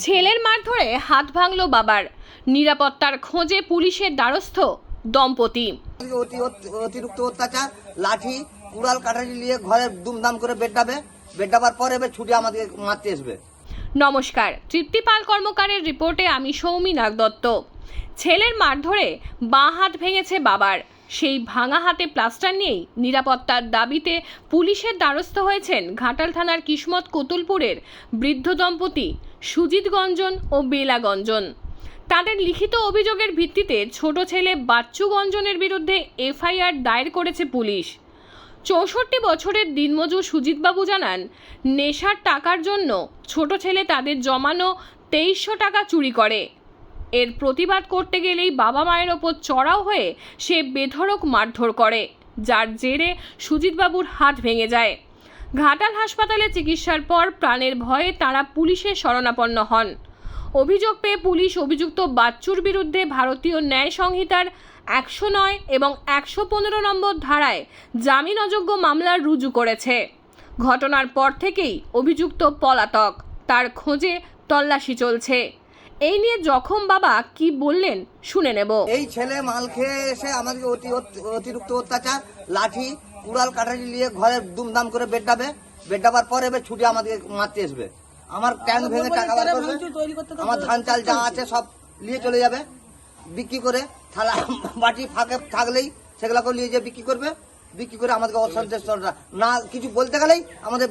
ছেলের মার ধরে হাত ভাঙল বাবার, নিরাপত্তার খোঁজে পুলিশের দ্বারস্থ দম্পতি। অতিরিক্ত অত্যাচার, লাঠি কুড়াল কাটারি নিয়ে ঘরে দুমদাম করে বেডাবার পর এবার ছুটি আমাদের মারতে আসবে। নমস্কার, তৃপ্তিপাল কর্মকারের রিপোর্টে আমি সৌমি নাগদত্ত। ছেলের মার ধরে বাঁ হাত ভেঙেছে বাবার, সেই ভাঙা হাতে প্লাস্টার নিয়েই নিরাপত্তার দাবিতে পুলিশের দ্বারস্থ হয়েছেন ঘাটাল থানার কিসমত কোতুলপুরের বৃদ্ধ দম্পতি সুজিত গঞ্জন ও বেলা গঞ্জন। তাদের লিখিত অভিযোগের ভিত্তিতে ছোট ছেলে বাচ্চু গঞ্জনের বিরুদ্ধে এফআইআর দায়ের করেছে পুলিশ। 64 বছরের দিনমজুর সুজিতবাবু জানান, নেশার টাকার জন্য ছোট ছেলে তাদের জমানো 2300 টাকা চুরি করে। এর প্রতিবাদ করতে গেলেই বাবা মায়ের ওপর চড়াও হয়ে সে বেধড়ক মারধর করে, যার জেরে সুজিতবাবুর হাত ভেঙে যায়। ঘাটাল হাসপাতালে চিকিৎসার পর প্রাণের ভয়ে তারা পুলিশের শরণাপন্ন হন। অভিযোগ পেয়ে পুলিশ অভিযুক্ত বাচ্চুর বিরুদ্ধে ভারতীয় ন্যায় সংহিতার 109 এবং 115 নম্বর ধারায় জামিন অযোগ্য মামলা রুজু করেছে। ঘটনার পর থেকেই অভিযুক্ত পলাতক, তার খোঁজে তল্লাশি চলছে। এই নিয়ে জখম বাবা কি বললেন শুনে নেব। এই ছেলে মাল খেয়ে এসে আমাদের অতিরিক্ত অত্যাচার, লাঠি কুড়াল কাটারি নিয়ে ঘরে দুমদাম করে বেডাবার পর এবার ছুটি আমাদের মারতে আসবে। আমার ট্যাঙ্ক ভেঙে টাকা বার করবে, আমার ধান চাল যা আছে সব নিয়ে চলে যাবে বিক্রি করে। থালা বাটি ফাঁকে থাকলেই সেগুলোকে নিয়ে যে বিক্রি করে আমাদেরকে অসন্তোষ না কিছু বলতে গেলেই আমাদের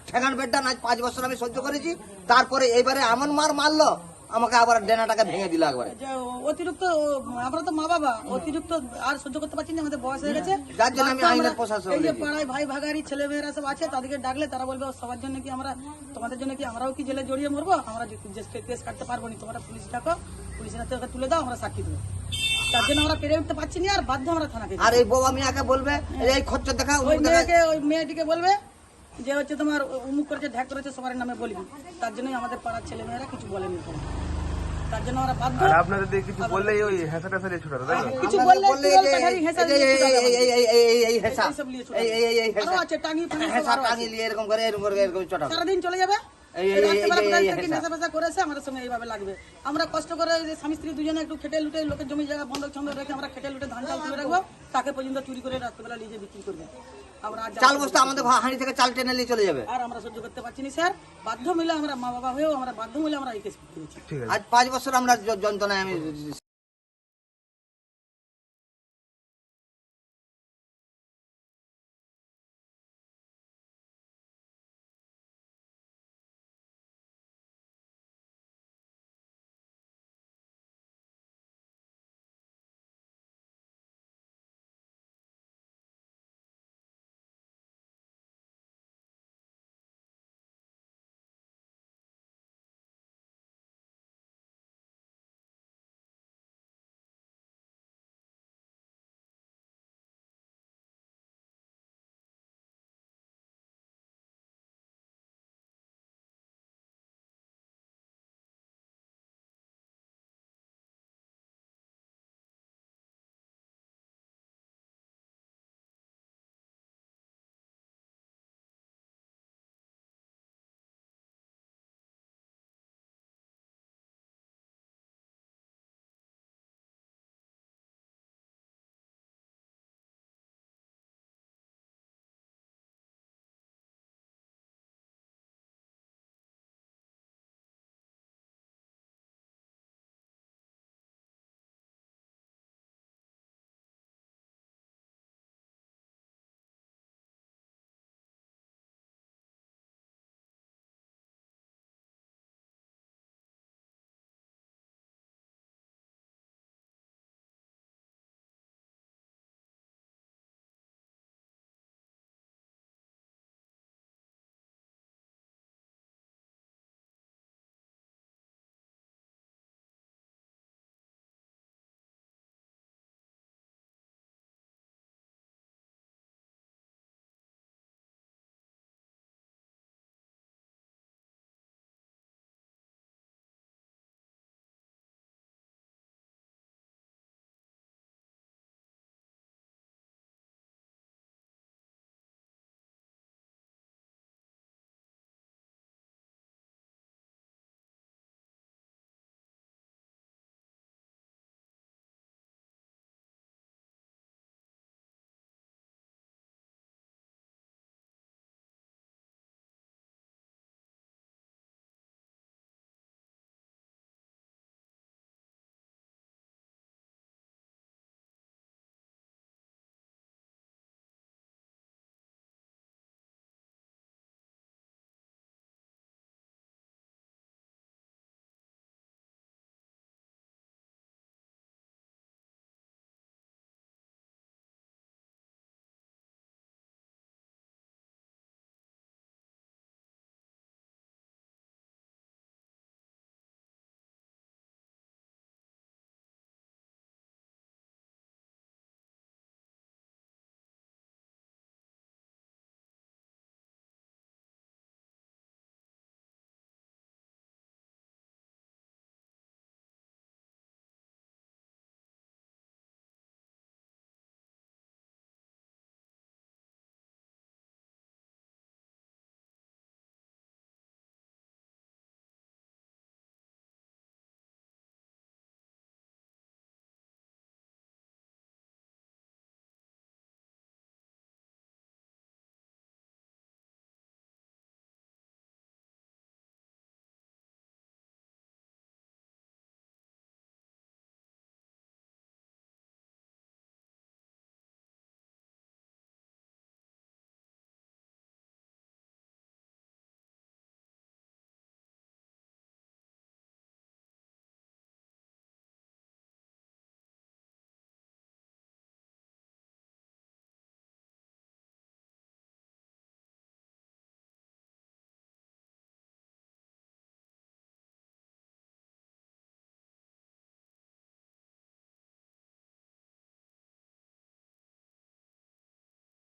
ঠেকান বেডটা না 5 বছর আমি সহ্য করেছি। তারপরে এইবারে এমন মারলো আমাকে আবার ডেনা টাকা ভেঙে দিল একবারে। অতিরিক্ত আমরা তো মা বাবা অতিরিক্ত আর সহ্য করতে পারছি না, আমাদের বয়স হয়ে গেছে, যার জন্য আমি আইনের প্রশাসন। এই যে পাড়ায় ভাই ভাগারি ছেলে মেয়েরা সব আছে, তাদেরকে ডাকলে তারা বলবে সবার জন্য কি আমরা তোমাদের জন্য কি আমরাও কি জেলে জড়িয়ে মরবো, আমরা কেস কাটতে পারবো না, তোমরা পুলিশ ডাকো, পুলিশের হাতে ওকে তুলে দাও, আমরা সাক্ষী দেবো। তার জন্য আমরা পেরে উঠতে পারছি না, আর বাধ্য আমরা থানাকে। আর এই বউ মিয়াকে বলবে এই খরচ দেখা, ওই মেয়েটিকে বলবে যে হচ্ছে তোমার উমুক করেছে ঢ্যাক করেছে সবার নামে বলবি। তার জন্যই আমাদের পাড়ার ছেলে মেয়েরা কিছু বলেনি, তার জন্য আমরা বাধ্য। আর আপনাদের দিয়ে কিছু বললেই ওই হেসা টেসা দিয়ে ছুটাতো, তাই তো? কিছু বললে এই হেসা টাঙিয়ে নিয়ে এরকম করে চটা সারাদিন চলে যাবে। নেশা ফেশা করেছে আমাদের সঙ্গে এইভাবে লাগবে। আমরা কষ্ট করে স্বামী স্ত্রী দুজনে একটু খেটে লুটে লোকের জমি জায়গা বন্ধক ছন্দ রেখে আমরা খেটে লুটে ধান চাল তুলে রাখবো, তাকে পর্যন্ত চুরি করে রাত্রেবেলা নিজে বিক্রি করবে। আমরা চাল বস্তা আমাদের হাঁড়ি থেকে চাল টেনে নিয়ে চলে যাবে। আর আমরা সহ্য করতে পারছি না স্যার, বাধ্য মিলে আমরা মা বাবা হয়েও আমরা বাধ্য মিলে আমরা এই কেস করেছি। আজ 5 বছর আমরা যন্ত্রণায় আমি